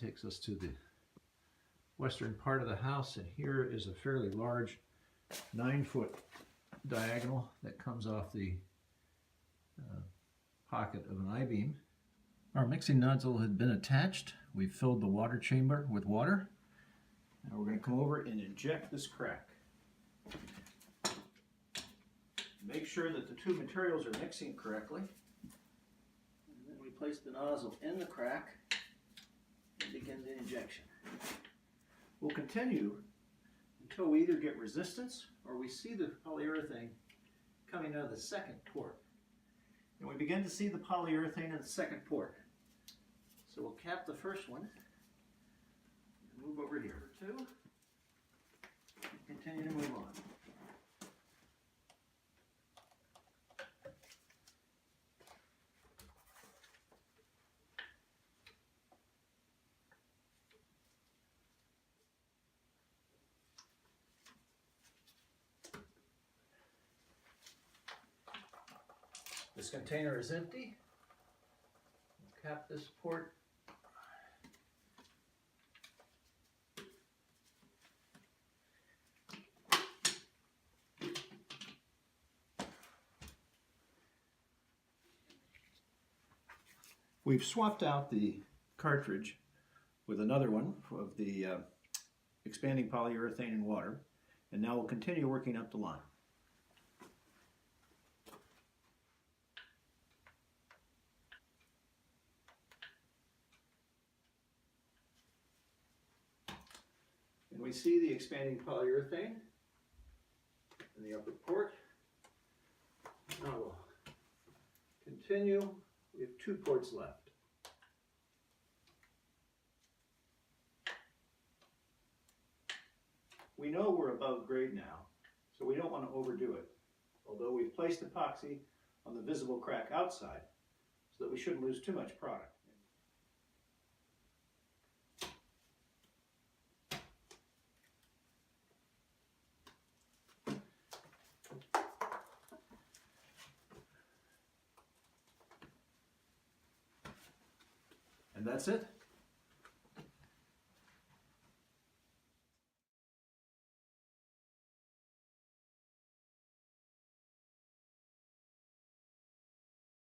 takes us to the western part of the house, and here is a fairly large 9-foot diagonal that comes off the pocket of an I-beam. Our mixing nozzle had been attached. We filled the water chamber with water. Now we're going to come over and inject this crack. Make sure that the two materials are mixing correctly. And then we place the nozzle in the crack and begin the injection. We'll continue until we either get resistance or we see the polyurethane coming out of the second port. And we begin to see the polyurethane in the second port. So we'll cap the first one and move over here. Two, and continue to move on. This container is empty. We'll cap this port. We've swapped out the cartridge with another one of the expanding polyurethane and water, and now we'll continue working up the line. And we see the expanding polyurethane in the upper port. Now we'll continue. We have 2 ports left. We know we're above grade now, so we don't want to overdo it, although we've placed epoxy on the visible crack outside so that we shouldn't lose too much product. And that's it.